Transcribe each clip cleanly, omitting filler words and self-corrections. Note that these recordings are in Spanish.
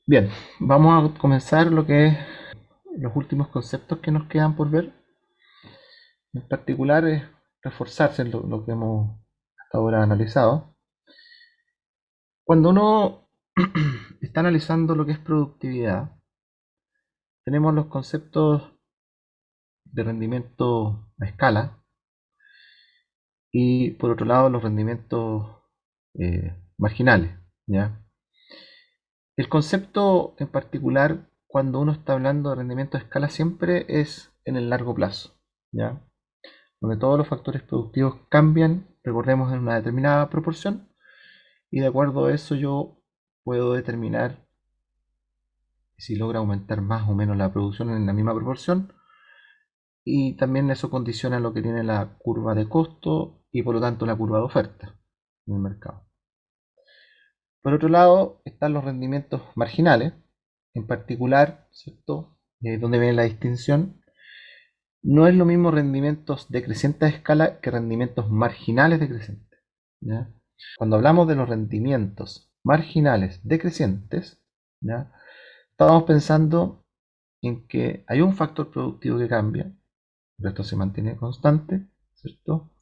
Bien, vamos a comenzar lo que es los últimos conceptos que nos quedan por ver. En particular es reforzarse en lo que hemos hasta ahora analizado. Cuando uno está analizando lo que es productividad, tenemos los conceptos de rendimiento a escala y por otro lado los rendimientos marginales, ¿ya? El concepto en particular, cuando uno está hablando de rendimiento a escala, siempre es en el largo plazo, ¿ya? Donde todos los factores productivos cambian, recordemos, en una determinada proporción, y de acuerdo a eso yo puedo determinar si logra aumentar más o menos la producción en la misma proporción, y también eso condiciona lo que tiene la curva de costo y por lo tanto la curva de oferta en el mercado. Por otro lado están los rendimientos marginales, en particular, ¿cierto? Donde viene la distinción. No es lo mismo rendimientos decrecientes a escala que rendimientos marginales decrecientes, ¿ya? Cuando hablamos de los rendimientos marginales decrecientes, ¿ya? Estamos pensando en que hay un factor productivo que cambia, el resto se mantiene constante, ¿cierto?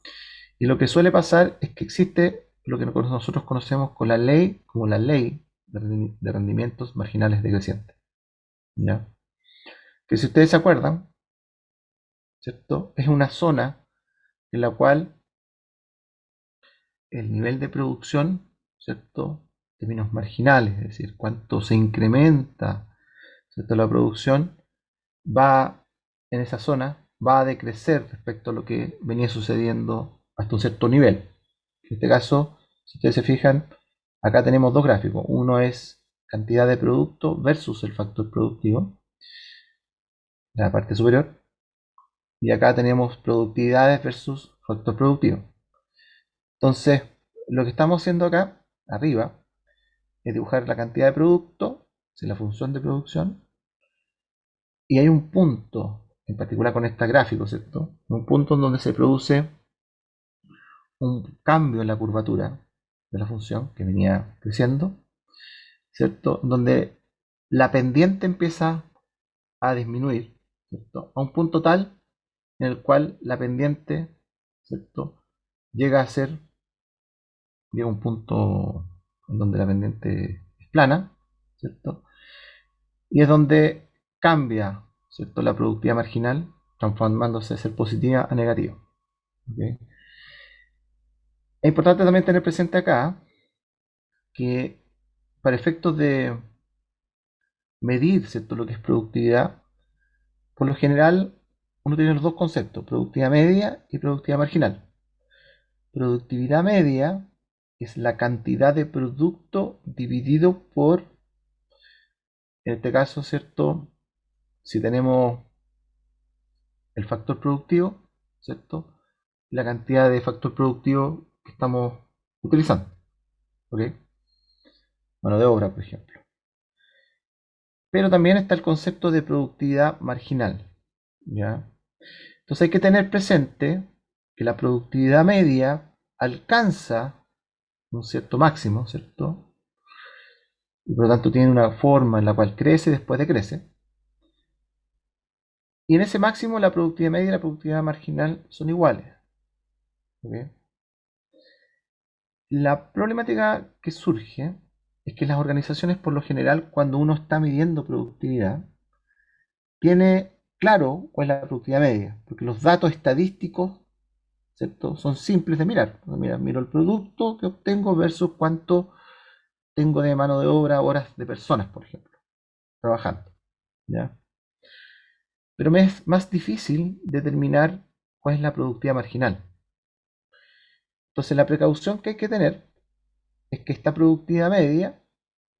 Y lo que suele pasar es que existe lo que nosotros conocemos con la ley, como la ley de rendimientos marginales decrecientes, ¿ya? Que si ustedes se acuerdan, ¿cierto? Es una zona en la cual el nivel de producción, ¿cierto? En términos marginales, es decir, cuánto se incrementa, ¿cierto? La producción va en esa zona, va a decrecer respecto a lo que venía sucediendo hasta un cierto nivel. En este caso, si ustedes se fijan, acá tenemos dos gráficos. Uno es cantidad de producto versus el factor productivo, la parte superior, y acá tenemos productividades versus factor productivo. Entonces, lo que estamos haciendo acá, arriba, es dibujar la cantidad de producto, es la función de producción, y hay un punto, en particular con este gráfico, ¿cierto? Un punto en donde se produce un cambio en la curvatura de la función que venía creciendo, ¿cierto? Donde la pendiente empieza a disminuir, ¿cierto? A un punto tal en el cual la pendiente, ¿cierto? Llega a ser, llega a un punto en donde la pendiente es plana, ¿cierto? Y es donde cambia, ¿cierto? La productividad marginal, transformándose de ser positiva a negativa. ¿Ok? Es importante también tener presente acá que para efectos de medir, ¿cierto? Lo que es productividad, por lo general uno tiene los dos conceptos, productividad media y productividad marginal. Productividad media es la cantidad de producto dividido por, en este caso, ¿cierto? Si tenemos el factor productivo, ¿cierto? La cantidad de factor productivo que estamos utilizando, ¿ok? Mano de obra, por ejemplo. Pero también está el concepto de productividad marginal, ¿ya? Entonces hay que tener presente que la productividad media alcanza un cierto máximo, ¿cierto? Y por lo tanto tiene una forma en la cual crece después decrece. Y en ese máximo la productividad media y la productividad marginal son iguales, ¿ok? La problemática que surge es que las organizaciones, por lo general, cuando uno está midiendo productividad, tiene claro cuál es la productividad media, porque los datos estadísticos, ¿cierto? Son simples de mirar. Mira, miro el producto que obtengo versus cuánto tengo de mano de obra, horas de personas, por ejemplo, trabajando, ¿ya? Pero me es más difícil determinar cuál es la productividad marginal. Entonces, la precaución que hay que tener es que esta productividad media,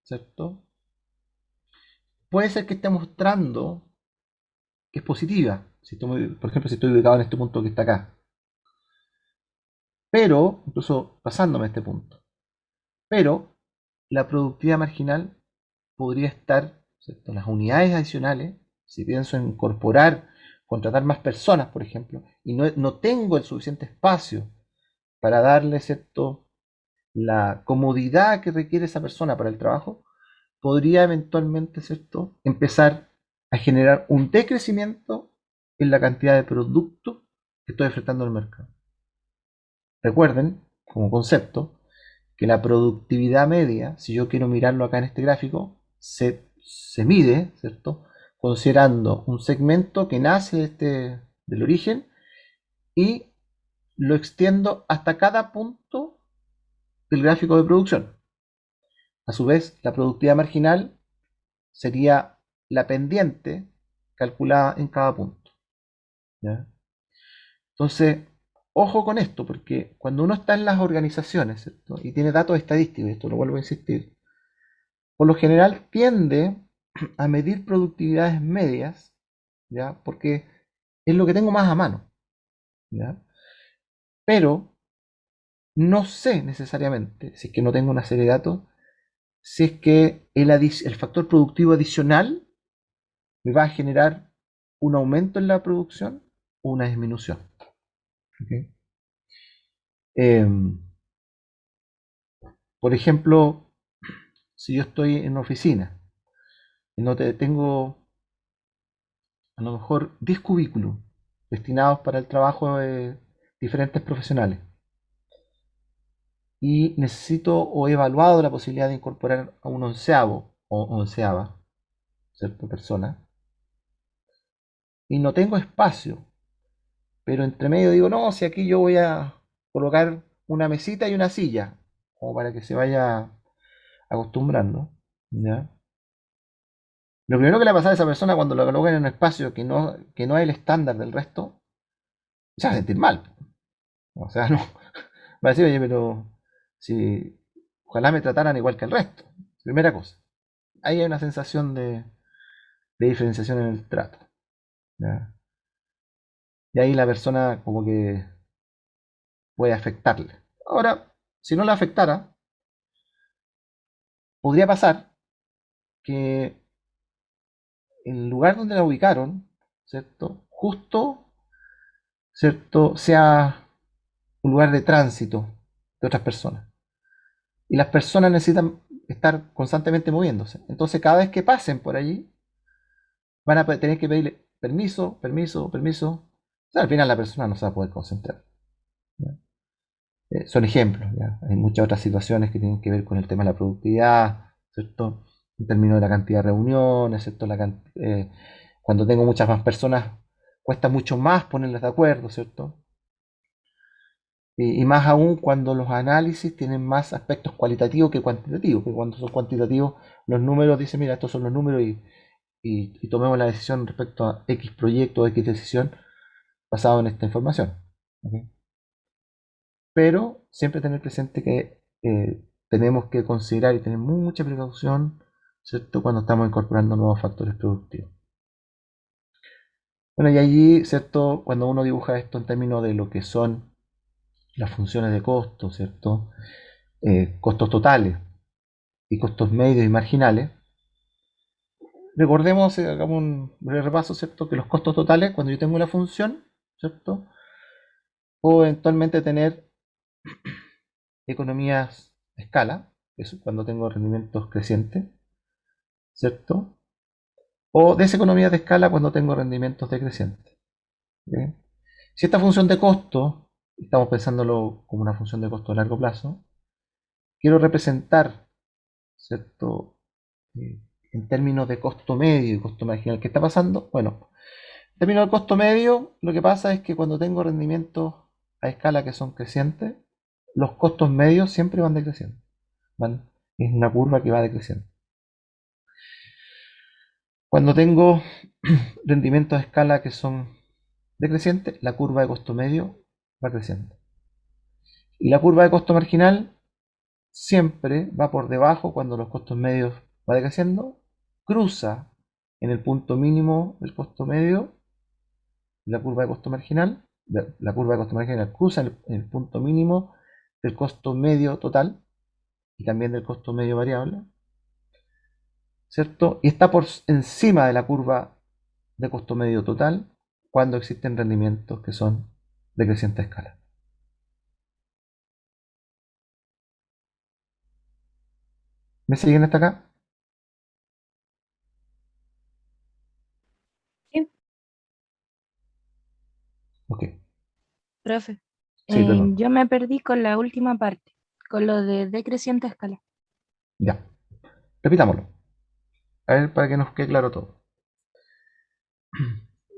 ¿cierto? Puede ser que esté mostrando que es positiva. Si estoy, por ejemplo, si estoy ubicado en este punto que está acá. Pero, incluso pasándome este punto. Pero la productividad marginal podría estar, ¿cierto? Las unidades adicionales, si pienso en incorporar, contratar más personas, por ejemplo, y no tengo el suficiente espacio para darle, ¿cierto? La comodidad que requiere esa persona para el trabajo, podría eventualmente, ¿cierto?, empezar a generar un decrecimiento en la cantidad de producto que estoy ofertando al mercado. Recuerden, como concepto, que la productividad media, si yo quiero mirarlo acá en este gráfico, se mide, ¿cierto?, considerando un segmento que nace del origen y lo extiendo hasta cada punto del gráfico de producción. A su vez, la productividad marginal sería la pendiente calculada en cada punto, ¿ya? Entonces, ojo con esto, porque cuando uno está en las organizaciones, ¿cierto?, y tiene datos estadísticos, esto lo vuelvo a insistir, por lo general tiende a medir productividades medias, ¿ya?, porque es lo que tengo más a mano, ¿ya? Pero no sé necesariamente, si es que no tengo una serie de datos, si es que el factor productivo adicional me va a generar un aumento en la producción o una disminución. ¿Ok? Em, por ejemplo, si yo estoy en una oficina y no tengo a lo mejor 10 cubículos destinados para el trabajo de diferentes profesionales y necesito o he evaluado la posibilidad de incorporar a un onceavo o onceava, ¿cierto?, persona, y no tengo espacio, pero entre medio digo, no, si aquí yo voy a colocar una mesita y una silla, como para que se vaya acostumbrando, ¿ya? Lo primero que le pasa a esa persona cuando lo colocan en un espacio que no es el estándar del resto, se va a sentir mal. O sea, no, va a decir, oye, pero si ojalá me trataran igual que el resto. Primera cosa. Ahí hay una sensación de diferenciación en el trato, ¿ya? Y ahí la persona como que puede afectarle. Ahora, si no le afectara, podría pasar que el lugar donde la ubicaron, ¿cierto?, justo, ¿cierto?, sea un lugar de tránsito de otras personas. Y las personas necesitan estar constantemente moviéndose. Entonces, cada vez que pasen por allí, van a tener que pedirle permiso, permiso, permiso. O sea, al final la persona no se va a poder concentrar, ¿ya? Son ejemplos, ¿ya? Hay muchas otras situaciones que tienen que ver con el tema de la productividad, ¿cierto? En términos de la cantidad de reuniones, ¿cierto? Cuando tengo muchas más personas, cuesta mucho más ponerlas de acuerdo, ¿cierto? Y más aún cuando los análisis tienen más aspectos cualitativos que cuantitativos, que cuando son cuantitativos los números dicen, mira, estos son los números y tomemos la decisión respecto a X proyecto o X decisión basado en esta información. ¿Ok? Pero siempre tener presente que tenemos que considerar y tener mucha precaución, ¿cierto?, cuando estamos incorporando nuevos factores productivos. Bueno, y allí, ¿cierto?, cuando uno dibuja esto en términos de lo que son las funciones de costo, ¿cierto?, costos totales y costos medios y marginales, recordemos, hagamos un breve repaso, ¿cierto?, que los costos totales, cuando yo tengo una función, ¿cierto?, puedo eventualmente tener economías de escala, eso cuando tengo rendimientos crecientes, ¿cierto? O deseconomías de escala cuando tengo rendimientos decrecientes. ¿Ok? Si esta función de costo, estamos pensándolo como una función de costo a largo plazo, quiero representar, ¿cierto?, Eh, en términos de costo medio y costo marginal, ¿qué está pasando? Bueno, en términos de costo medio, lo que pasa es que cuando tengo rendimientos a escala que son crecientes, los costos medios siempre van decreciendo. ¿Vale? Es una curva que va decreciendo. Cuando tengo rendimientos a escala que son decrecientes, la curva de costo medio va creciendo. Y la curva de costo marginal siempre va por debajo cuando los costos medios va decreciendo, cruza en el punto mínimo del costo medio, la curva de costo marginal, la curva de costo marginal cruza en el punto mínimo del costo medio total y también del costo medio variable, ¿cierto? Y está por encima de la curva de costo medio total cuando existen rendimientos que son de creciente escala. ¿Me siguen hasta acá? Ok, Profe, sí, perdón. yo me perdí con la última parte, con lo de decreciente escala. Ya, repitámoslo. A ver, para que nos quede claro todo.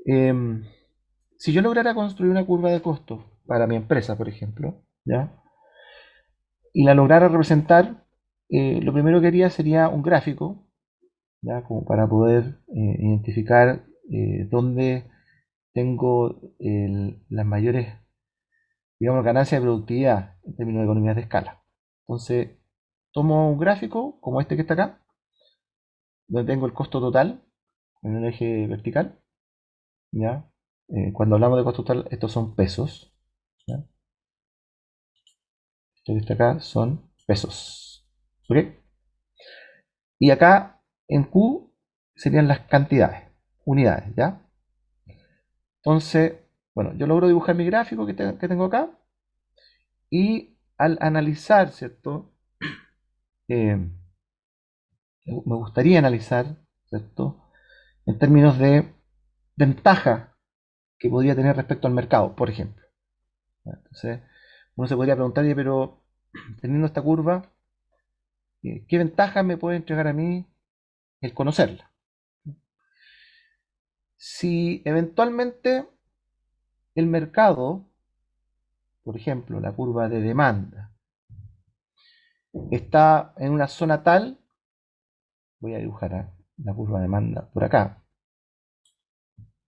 Em, si yo lograra construir una curva de costos para mi empresa, por ejemplo, ¿ya? Y la lograra representar, lo primero que haría sería un gráfico, ¿ya? Como para poder identificar dónde tengo las mayores, digamos, ganancias de productividad en términos de economías de escala. Entonces, tomo un gráfico como este que está acá, donde tengo el costo total en un eje vertical, ¿ya? Cuando hablamos de costo total, estos son pesos, ¿ya? Esto que está acá son pesos, ¿ok? Y acá en Q serían las cantidades, unidades, ¿ya? Entonces, bueno, yo logro dibujar mi gráfico que tengo acá y al analizar, ¿cierto? Eh, me gustaría analizar, ¿cierto? En términos de ventaja que podría tener respecto al mercado, por ejemplo. Entonces, uno se podría preguntar, "Oye, pero teniendo esta curva, ¿qué ventaja me puede entregar a mí el conocerla? Si eventualmente el mercado, por ejemplo, la curva de demanda, está en una zona tal, voy a dibujar la curva de demanda por acá,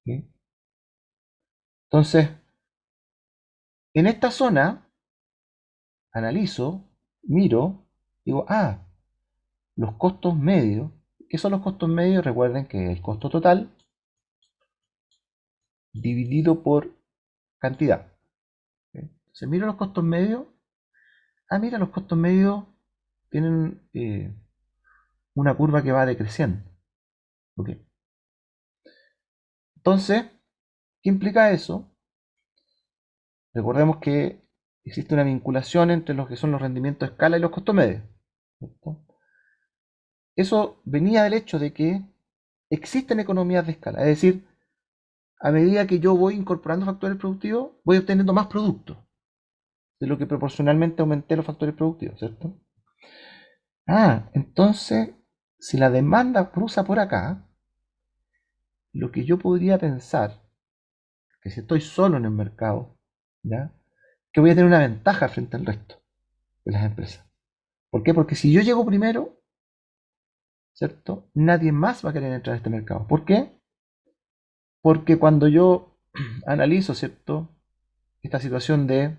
¿sí? Entonces, en esta zona, analizo, miro, digo, los costos medios. ¿Qué son los costos medios? Recuerden que el costo total dividido por cantidad. ¿Sí? Entonces, miro los costos medios. Mira, los costos medios tienen una curva que va decreciendo. ¿Ok? Entonces, ¿qué implica eso? Recordemos que existe una vinculación entre los que son los rendimientos de escala y los costos medios. ¿Cierto? Eso venía del hecho de que existen economías de escala. Es decir, a medida que yo voy incorporando factores productivos, voy obteniendo más productos de lo que proporcionalmente aumenté los factores productivos, ¿cierto? Entonces, si la demanda cruza por acá, lo que yo podría pensar, que si estoy solo en el mercado, ¿ya? Que voy a tener una ventaja frente al resto de las empresas. ¿Por qué? Porque si yo llego primero, ¿cierto? Nadie más va a querer entrar a este mercado. ¿Por qué? Porque cuando yo analizo, ¿cierto? Esta situación de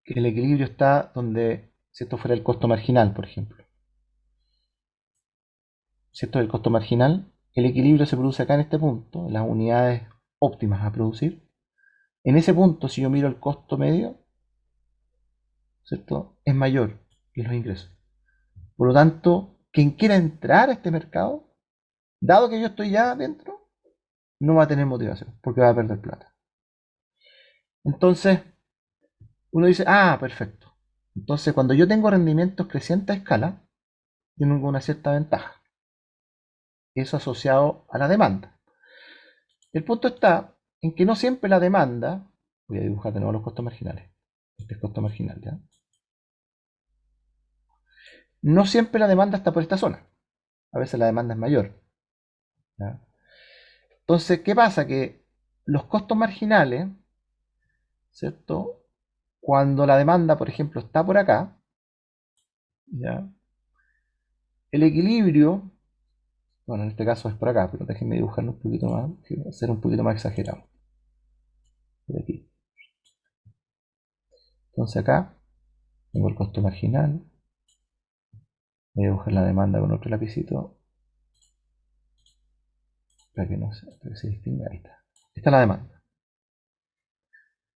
que el equilibrio está donde, si esto fuera el costo marginal, por ejemplo, si esto es el costo marginal, el equilibrio se produce acá en este punto, las unidades óptimas a producir. En ese punto, si yo miro el costo medio, ¿cierto? Es mayor que los ingresos. Por lo tanto, quien quiera entrar a este mercado, dado que yo estoy ya dentro, no va a tener motivación, porque va a perder plata. Entonces, uno dice, perfecto. Entonces, cuando yo tengo rendimientos crecientes a escala, tengo una cierta ventaja. Eso asociado a la demanda. El punto está en que no siempre la demanda, voy a dibujar de nuevo los costos marginales. Este es costo marginal, ¿ya? No siempre la demanda está por esta zona. A veces la demanda es mayor, ¿ya? Entonces, ¿qué pasa? Que los costos marginales, ¿cierto? Cuando la demanda, por ejemplo, está por acá, ¿ya? El equilibrio, bueno, en este caso es por acá, pero déjenme dibujarlo un poquito más, ser un poquito más exagerado. Por aquí. Entonces acá tengo el costo marginal, voy a dibujar la demanda con otro lapicito para que, no se, para que se distinga. Ahí está. Esta es la demanda.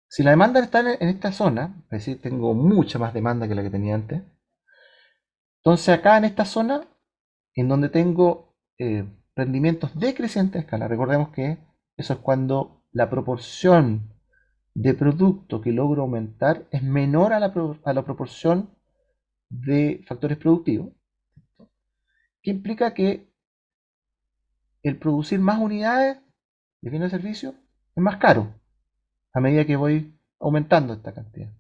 Si la demanda está en esta zona, es decir, tengo mucha más demanda que la que tenía antes, entonces acá en esta zona, en donde tengo rendimientos decrecientes a escala, recordemos que eso es cuando la proporción de producto que logro aumentar es menor a la proporción de factores productivos, que implica que el producir más unidades de bienes y servicios es más caro. a medida que voy aumentando esta cantidad.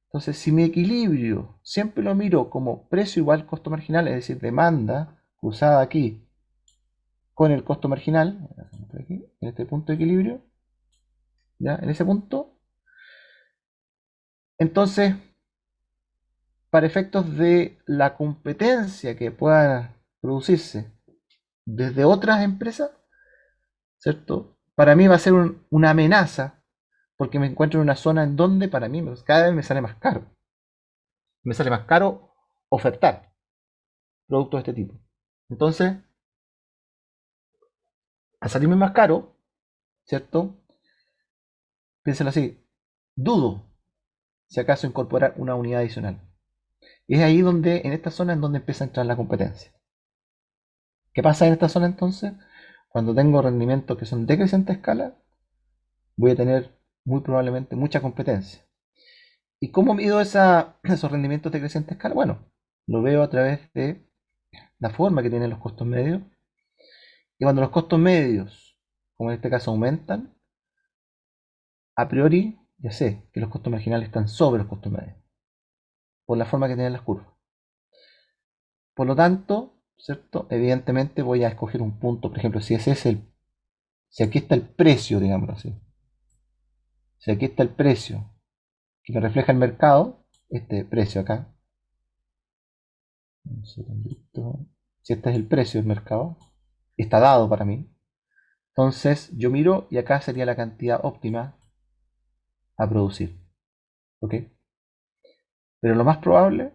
Entonces, si mi equilibrio siempre lo miro como precio igual costo marginal, es decir, demanda cruzada aquí con el costo marginal, aquí, en este punto de equilibrio, ¿ya? En ese punto, entonces, para efectos de la competencia que pueda producirse desde otras empresas, ¿cierto? Para mí va a ser una amenaza porque me encuentro en una zona en donde para mí cada vez me sale más caro. Me sale más caro ofertar productos de este tipo. Entonces, al salirme más caro, ¿cierto? Piénsalo así, dudo si acaso incorporar una unidad adicional. Es ahí donde, en esta zona, en donde empieza a entrar la competencia. ¿Qué pasa en esta zona entonces? Cuando tengo rendimientos que son de creciente escala, voy a tener muy probablemente mucha competencia. ¿Y cómo mido esos rendimientos de creciente escala? Bueno, lo veo a través de la forma que tienen los costos medios. Y cuando los costos medios, como en este caso, aumentan, a priori ya sé que los costos marginales están sobre los costos medios, por la forma que tienen las curvas. Por lo tanto, ¿cierto? Evidentemente voy a escoger un punto, por ejemplo, si aquí está el precio, digámoslo así, si aquí está el precio que me refleja el mercado, este precio acá, un segundito, si este es el precio del mercado, está dado para mí, entonces yo miro y acá sería la cantidad óptima a producir, ¿ok? Pero lo más probable,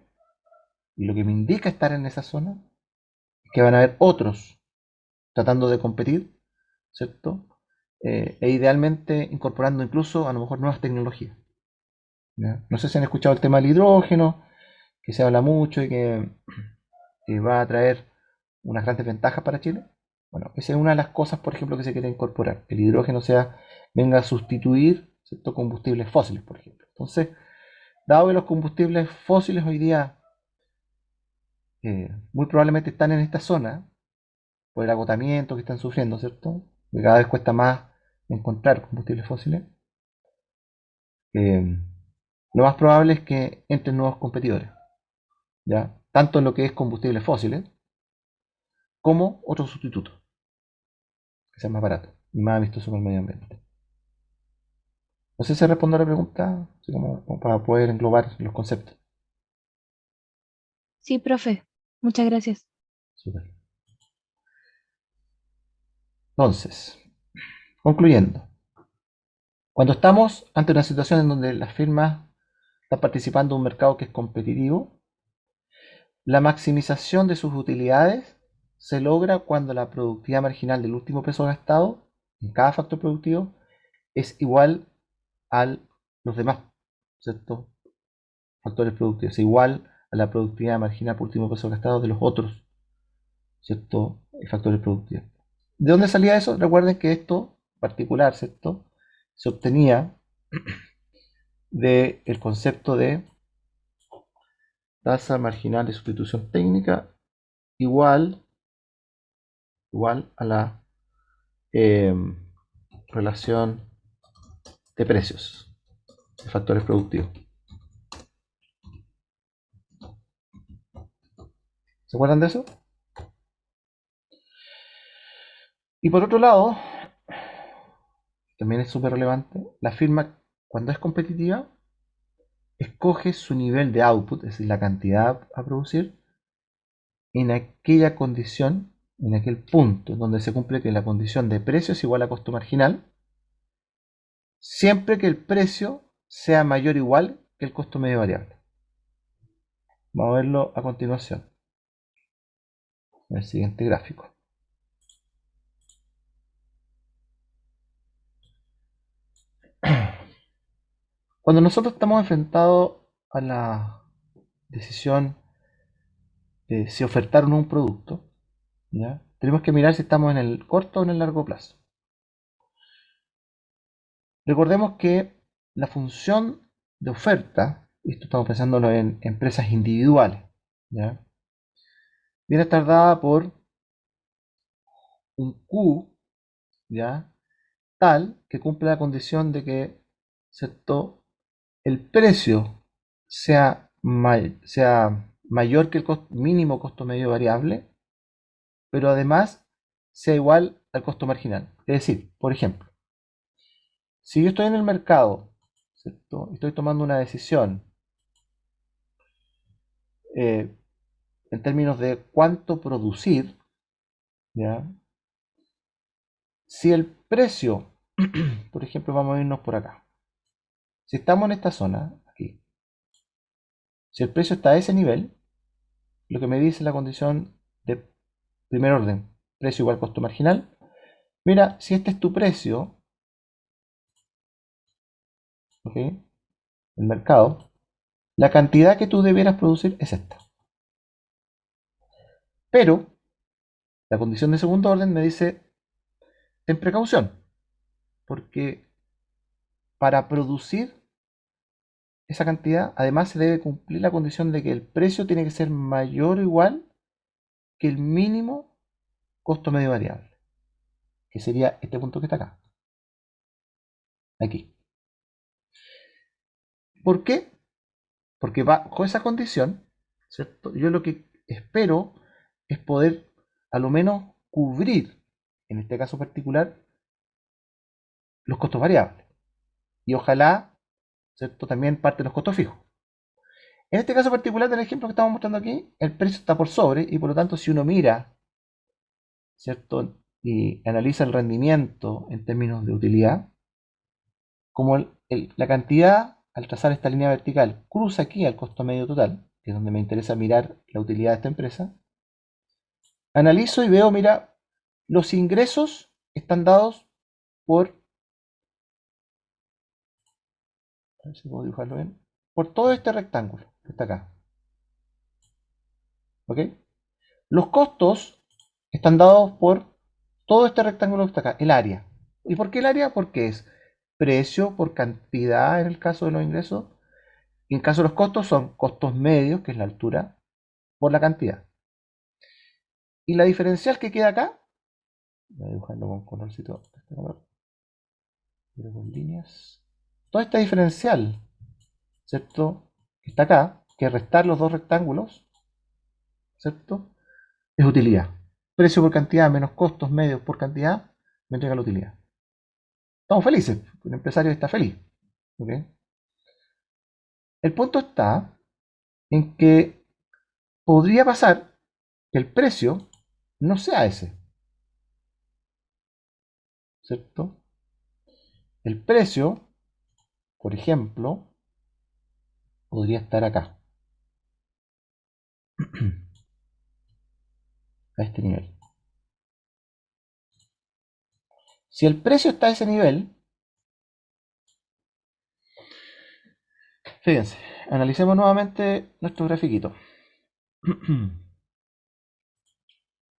y lo que me indica estar en esa zona, es que van a haber otros tratando de competir, ¿cierto? E idealmente incorporando incluso a lo mejor nuevas tecnologías. ¿Ya? No sé si han escuchado el tema del hidrógeno, que se habla mucho y que va a traer unas grandes ventajas para Chile. Bueno, esa es una de las cosas, por ejemplo, que se quiere incorporar. Que el hidrógeno venga a sustituir, ¿cierto?, combustibles fósiles, por ejemplo. Entonces, dado que los combustibles fósiles hoy día muy probablemente están en esta zona, por el agotamiento que están sufriendo, ¿cierto? Que cada vez cuesta más encontrar combustibles fósiles. eh, lo más probable es que entren nuevos competidores, ¿ya? Tanto en lo que es combustibles fósiles como otros sustitutos que sean más baratos y más amistosos con el medio ambiente. No sé si respondo a la pregunta, así como para poder englobar los conceptos. Sí, profe. Muchas gracias. Súper. Entonces, concluyendo, cuando estamos ante una situación en donde las firmas están participando en un mercado que es competitivo, la maximización de sus utilidades se logra cuando la productividad marginal del último peso gastado en cada factor productivo es igual a los demás, ¿cierto?, factores productivos, igual a la productividad marginal por último peso gastado de los otros, ¿cierto?, factores productivos. ¿De dónde salía eso? Recuerden que esto particular, ¿cierto?, se obtenía del concepto de tasa marginal de sustitución técnica igual a la relación de precios de factores productivos. ¿Se acuerdan de eso? Y por otro lado, también es súper relevante, la firma cuando es competitiva escoge su nivel de output, es decir, la cantidad a producir, en aquella condición, en aquel punto donde se cumple que la condición de precio es igual a costo marginal, siempre que el precio sea mayor o igual que el costo medio variable. Vamos a verlo a continuación, en el siguiente gráfico. Cuando nosotros estamos enfrentados a la decisión de si ofertar o no un producto, ¿ya?, tenemos que mirar si estamos en el corto o en el largo plazo. Recordemos que la función de oferta, esto estamos pensándolo en empresas individuales, ¿ya?, viene a estar dada por un Q, ¿ya?, tal que cumple la condición de que ¿cierto? El precio sea mayor que el mínimo costo medio variable, pero además sea igual al costo marginal. Es decir, por ejemplo, si yo estoy en el mercado, ¿cierto? Estoy tomando una decisión eh, en términos de cuánto producir, ¿ya? Si el precio, por ejemplo, vamos a irnos por acá. Si estamos en esta zona, aquí, si el precio está a ese nivel, lo que me dice la condición de primer orden, precio igual costo marginal. Mira, si este es tu precio, ¿ok? El mercado, la cantidad que tú debieras producir es esta. Pero la condición de segundo orden me dice, ten precaución, porque para producir esa cantidad, además se debe cumplir la condición de que el precio tiene que ser mayor o igual que el mínimo costo medio variable, que sería este punto que está acá, aquí. ¿Por qué? Porque bajo esa condición, ¿cierto? Yo lo que espero es poder a lo menos cubrir, en este caso particular, los costos variables. Y ojalá, ¿cierto? También parte de los costos fijos. En este caso particular del ejemplo que estamos mostrando aquí, el precio está por sobre y por lo tanto si uno mira, ¿cierto? Y analiza el rendimiento en términos de utilidad, como la cantidad al trazar esta línea vertical cruza aquí al costo medio total, que es donde me interesa mirar la utilidad de esta empresa, analizo y veo, mira, los ingresos están dados por, a ver si puedo dibujarlo bien, por todo este rectángulo que está acá. ¿Ok? Los costos están dados por todo este rectángulo que está acá, el área. ¿Y por qué el área? Porque es precio por cantidad en el caso de los ingresos. Y en caso de los costos son costos medios, que es la altura, por la cantidad. Y la diferencial que queda acá, voy a dibujarlo con colorcito de este color, pero con líneas. Toda esta diferencial, ¿cierto? Que está acá, que es restar los dos rectángulos, ¿cierto? Es utilidad. Precio por cantidad menos costos medios por cantidad me entrega la utilidad. Estamos felices, el empresario está feliz. ¿Ok? El punto está en que podría pasar que el precio no sea ese, ¿cierto? El precio, por ejemplo, podría estar acá, a este nivel. Si el precio está a ese nivel, fíjense, analicemos nuevamente nuestro grafiquito.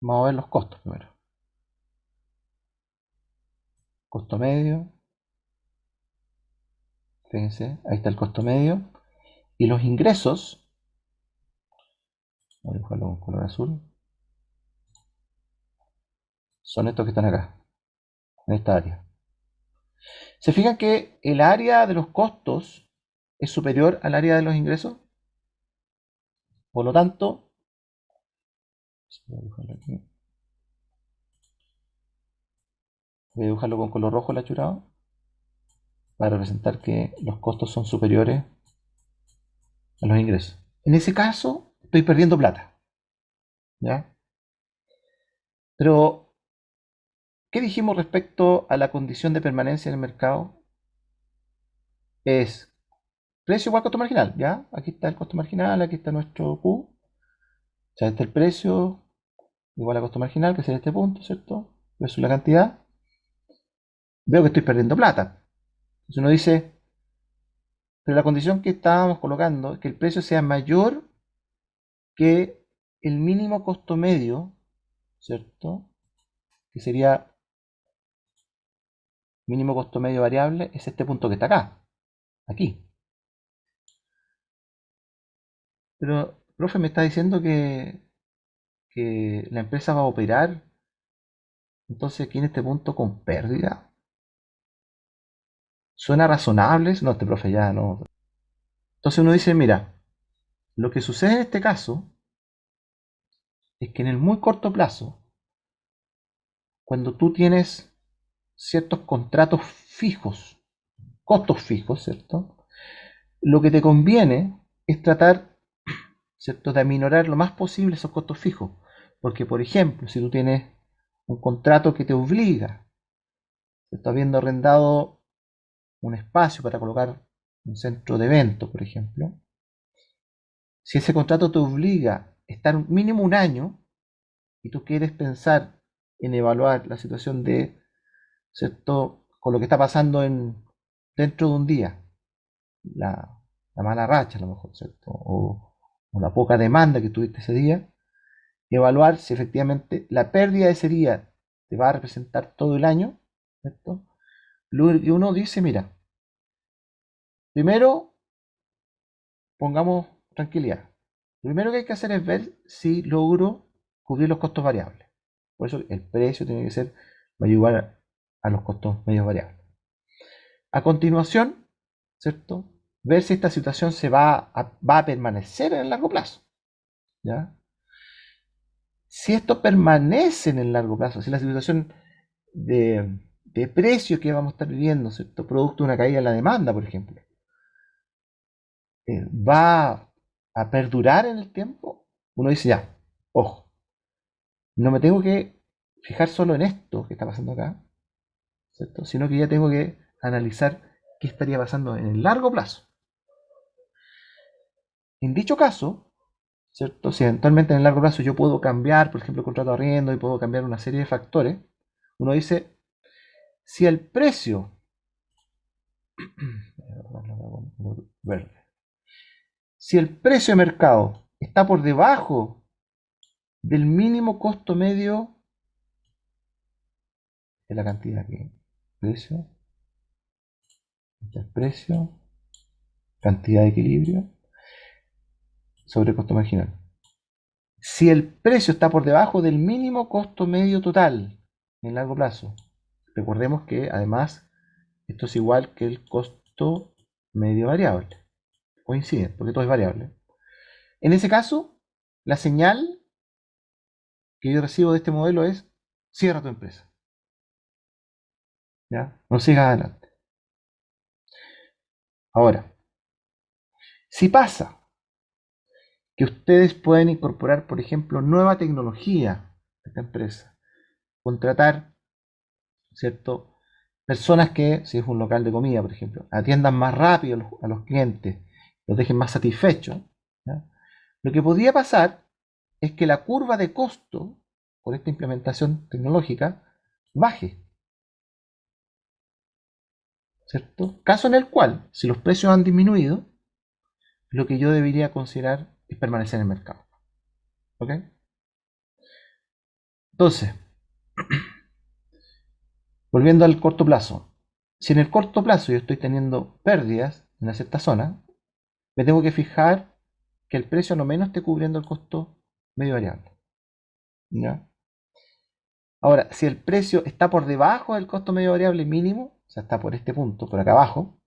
Vamos a ver los costos primero. Costo medio, fíjense, ahí está el costo medio. Y los ingresos, voy a dibujarlo con color azul, son estos que están acá, en esta área. ¿Se fijan que el área de los costos es superior al área de los ingresos? Por lo tanto, voy a dibujarlo aquí. Voy a dibujarlo con color rojo el achurado para representar que los costos son superiores a los ingresos. En ese caso, estoy perdiendo plata. ¿Ya? Pero, ¿qué dijimos respecto a la condición de permanencia en el mercado? Es precio igual costo marginal, ¿ya? Aquí está el costo marginal, aquí está nuestro Q. O sea, este es el precio igual a costo marginal, que sería este punto, ¿cierto? Versus la cantidad. Veo que estoy perdiendo plata. Entonces uno dice, pero la condición que estábamos colocando es que el precio sea mayor que el mínimo costo medio, ¿cierto? Que sería mínimo costo medio variable, es este punto que está acá, aquí. Pero, profe, me está diciendo que la empresa va a operar entonces aquí en este punto con pérdida. ¿Suena razonable? No, este profe ya no. Entonces uno dice, mira, lo que sucede en este caso es que en el muy corto plazo, cuando tú tienes ciertos contratos fijos, costos fijos, ¿cierto? Lo que te conviene es tratar, ¿cierto?, de aminorar lo más posible esos costos fijos. Porque, por ejemplo, si tú tienes un contrato que te obliga, te estás viendo arrendado un espacio para colocar un centro de eventos, por ejemplo, si ese contrato te obliga a estar mínimo un año y tú quieres pensar en evaluar la situación de, ¿cierto?, con lo que está pasando dentro de un día, la mala racha a lo mejor, ¿cierto? O la poca demanda que tuviste ese día, evaluar si efectivamente la pérdida de ese día te va a representar todo el año, ¿cierto? Y uno dice, mira, primero pongamos tranquilidad. Lo primero que hay que hacer es ver si logro cubrir los costos variables. Por eso el precio tiene que ser va a ayudar a los costos medios variables. A continuación, ¿cierto? Ver si esta situación va a permanecer en el largo plazo. ¿Ya? Si esto permanece en el largo plazo, si la situación de precios que vamos a estar viviendo, ¿cierto?, producto de una caída en la demanda, por ejemplo, va a perdurar en el tiempo, uno dice ya, ojo, no me tengo que fijar solo en esto que está pasando acá, ¿cierto?, sino que ya tengo que analizar qué estaría pasando en el largo plazo. En dicho caso, ¿cierto?, si eventualmente en el largo plazo yo puedo cambiar, por ejemplo, el contrato de arriendo y puedo cambiar una serie de factores, uno dice, si el precio verde, si el precio de mercado está por debajo del mínimo costo medio de la cantidad que precio, precio, cantidad de equilibrio sobre costo marginal. Si el precio está por debajo del mínimo costo medio total en largo plazo, recordemos que además esto es igual que el costo medio variable. Coinciden, porque todo es variable. En ese caso, la señal que yo recibo de este modelo es cierra tu empresa. ¿Ya? No sigas adelante. Ahora, si pasa que ustedes pueden incorporar, por ejemplo, nueva tecnología a esta empresa, contratar, ¿cierto?, personas que, si es un local de comida, por ejemplo, atiendan más rápido a los clientes, los dejen más satisfechos, ¿ya? Lo que podría pasar es que la curva de costo por esta implementación tecnológica baje, ¿cierto? Caso en el cual, si los precios han disminuido, lo que yo debería considerar es permanecer en el mercado. ¿Ok? Entonces, volviendo al corto plazo. Si en el corto plazo yo estoy teniendo pérdidas en una cierta zona, me tengo que fijar que el precio a lo menos esté cubriendo el costo medio variable. ¿Ya? Ahora, si el precio está por debajo del costo medio variable mínimo, o sea, está por este punto, por acá abajo,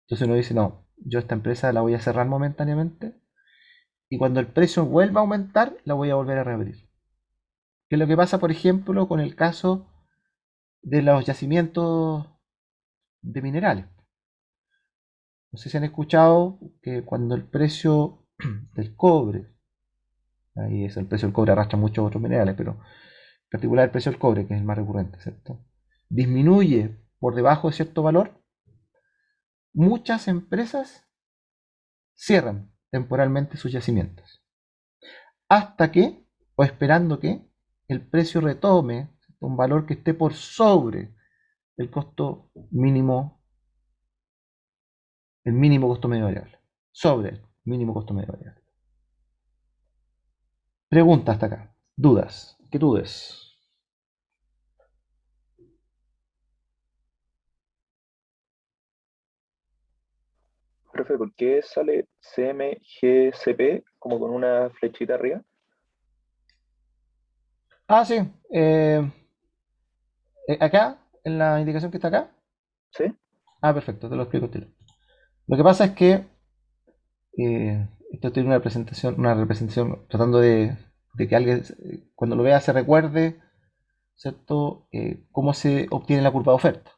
entonces uno dice, no, yo esta empresa la voy a cerrar momentáneamente y cuando el precio vuelva a aumentar, la voy a volver a reabrir. ¿Qué es lo que pasa, por ejemplo, con el caso de los yacimientos de minerales? No sé si han escuchado que cuando el precio del cobre, ahí es el precio del cobre arrastra muchos otros minerales, pero en particular el precio del cobre, que es el más recurrente, ¿cierto?, disminuye por debajo de cierto valor, muchas empresas cierran temporalmente sus yacimientos. Hasta que, o esperando que, el precio retome un valor que esté por sobre el costo mínimo, el mínimo costo medio variable. Sobre el mínimo costo medio variable. Pregunta hasta acá. Dudas. ¿Qué dudes? Profe, ¿por qué sale CMGCP como con una flechita arriba? Ah, sí. Acá, en la indicación que está acá, ¿Sí? Ah, perfecto, te lo explico. Lo que pasa es que esto tiene una representación tratando de que alguien cuando lo vea se recuerde, ¿cierto? Cómo se obtiene la curva de oferta.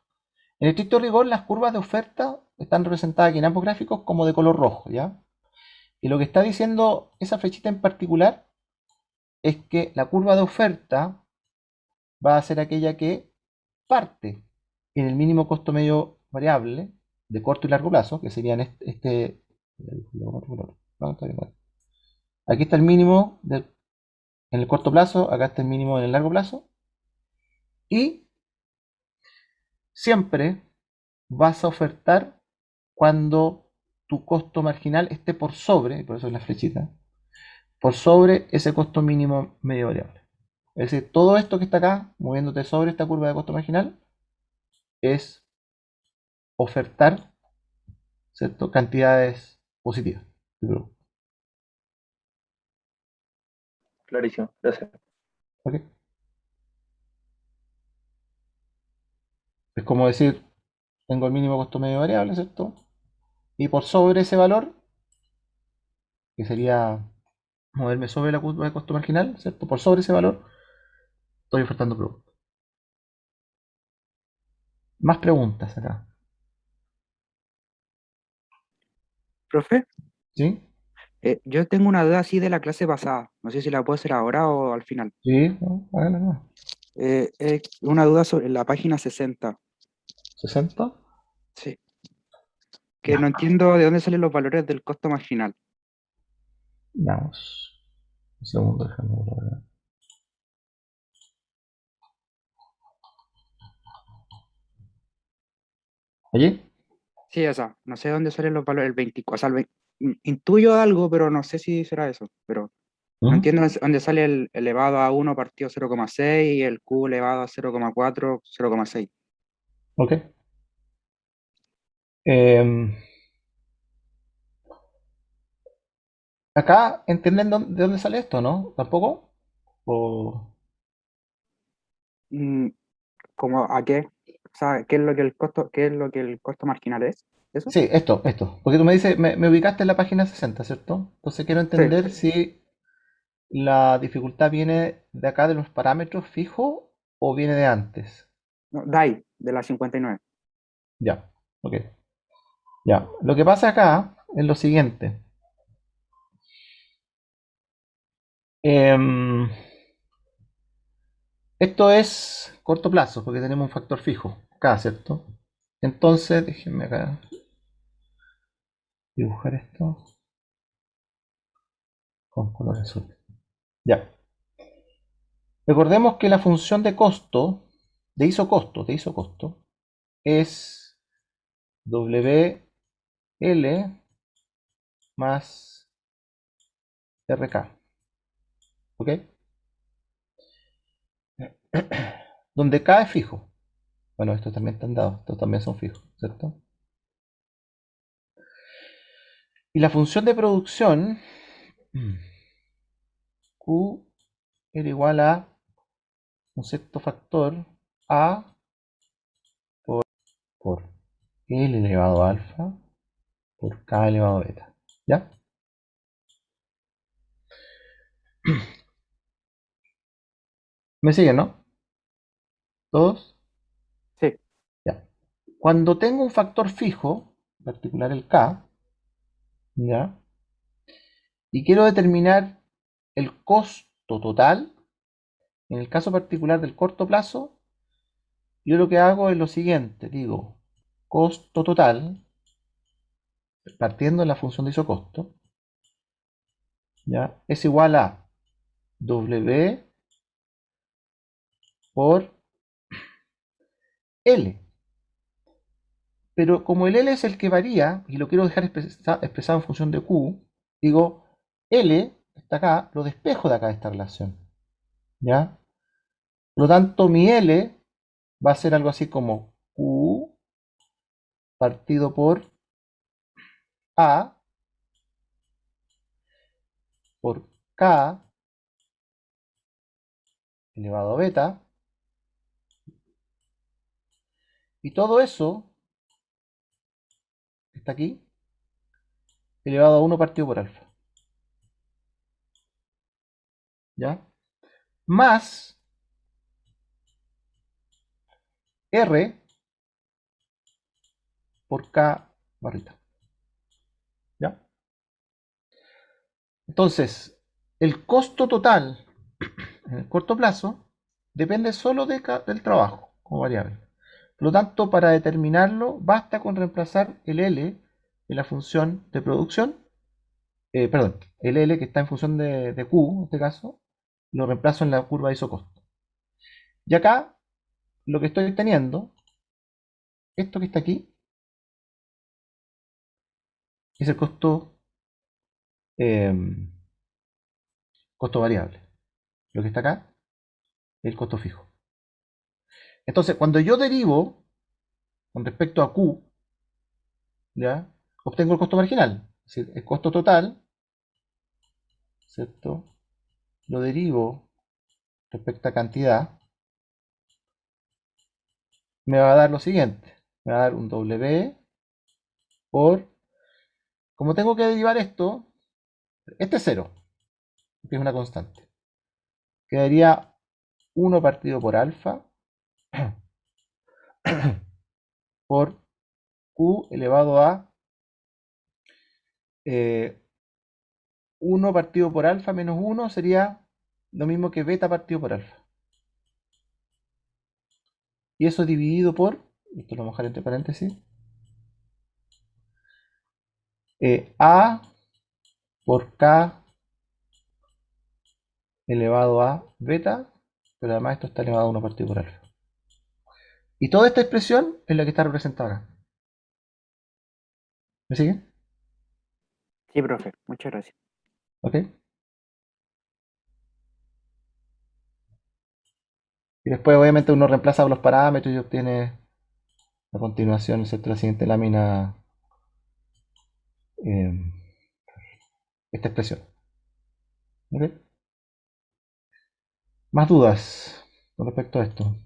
En estricto rigor, las curvas de oferta están representadas aquí en ambos gráficos como de color rojo, ¿ya? Y lo que está diciendo esa flechita en particular es que la curva de oferta va a ser aquella que parte en el mínimo costo medio variable de corto y largo plazo, que serían aquí está el mínimo en el corto plazo, acá está el mínimo en el largo plazo, y siempre vas a ofertar cuando tu costo marginal esté por sobre, y por eso es la flechita, por sobre ese costo mínimo medio variable. Es decir, todo esto que está acá, moviéndote sobre esta curva de costo marginal, es ofertar, ¿cierto? Cantidades positivas. Clarísimo, gracias. ¿Ok? Es como decir, tengo el mínimo costo medio variable, ¿cierto? Y por sobre ese valor, que sería moverme sobre la curva de costo marginal, ¿cierto? Por sobre ese valor, estoy ofertando producto. Más preguntas acá. Profe, ¿Sí? yo tengo una duda así de la clase pasada. No sé si la puedo hacer ahora o al final. Sí, no, hágala, no. Es una duda sobre la página 60. 60. Sí. Que Ya, no entiendo de dónde salen los valores del costo marginal. veamos. Un segundo, déjame ver. ¿Allí? Sí, esa. No sé de dónde salen los valores. El 24. O sea, intuyo algo, pero no sé si será eso. Pero no Ujú. entiendo dónde sale el elevado a 1 partido 0,6 y el Q elevado a 0,4, 0,6. Ok. Em, acá, ¿entienden de dónde sale esto, no? ¿Tampoco? O... Mm, ¿Cómo a qué? O sea, ¿qué es lo que el costo, qué es lo que el costo marginal es? ¿Eso? Sí, esto. Porque tú me dices, me ubicaste en la página 60, ¿cierto? Entonces quiero Sí. entender si la dificultad viene de acá de los parámetros fijos o viene de antes. No, DAI, de la 59. Ya, ok. Ya. Lo que pasa acá es lo siguiente. Em, esto es corto plazo, porque tenemos un factor fijo acá, ¿cierto? Entonces, déjenme acá dibujar esto con color azul. Ya. Recordemos que la función de costo, de isocosto, es WL más RK. ¿Ok? Donde K es fijo. Bueno, estos también están dados, estos también son fijos, ¿cierto? Y la función de producción, Q era igual a un sexto factor A por L elevado a alfa por K elevado a beta. ¿Ya? ¿Me siguen, no? ¿Todos? Sí. Ya. Cuando tengo un factor fijo, en particular el K, ¿ya? Y quiero determinar el costo total, en el caso particular del corto plazo, yo lo que hago es lo siguiente, digo, costo total, partiendo de la función de isocosto, ¿ya? Es igual a W por L. Pero como el L es el que varía, y lo quiero dejar expresado en función de Q, digo, L está acá, lo despejo de acá de esta relación, ¿ya? Por lo tanto, mi L va a ser algo así como Q partido por A por K elevado a beta, y todo eso está aquí, elevado a 1 partido por alfa. ¿Ya? Más R por K barrita. ¿Ya? Entonces, el costo total en el corto plazo depende solo del trabajo como variable. Por lo tanto, para determinarlo, basta con reemplazar el L en la función de producción, perdón, el L que está en función de Q, en este caso, lo reemplazo en la curva de isocosto. Y acá, lo que estoy teniendo, esto que está aquí, es el costo variable. Lo que está acá es el costo fijo. Entonces, cuando yo derivo con respecto a Q, ¿ya? Obtengo el costo marginal. Es decir, el costo total, ¿cierto? Lo derivo respecto a cantidad, me va a dar lo siguiente. Me va a dar un W por... Como tengo que derivar esto, este es 0, que es una constante. Quedaría 1 partido por alfa por Q elevado a 1 partido por alfa menos 1 sería lo mismo que beta partido por alfa. Y eso dividido por, esto lo vamos a dejar entre paréntesis, A por K elevado a beta, pero además esto está elevado a 1 partido por alfa. Y toda esta expresión es la que está representada acá. ¿Me siguen? Sí, profe, muchas gracias. ¿Ok? Y después obviamente uno reemplaza los parámetros y obtiene a continuación, ¿cierto? La siguiente lámina, eh, esta expresión. ¿Ok? ¿Más dudas con respecto a esto?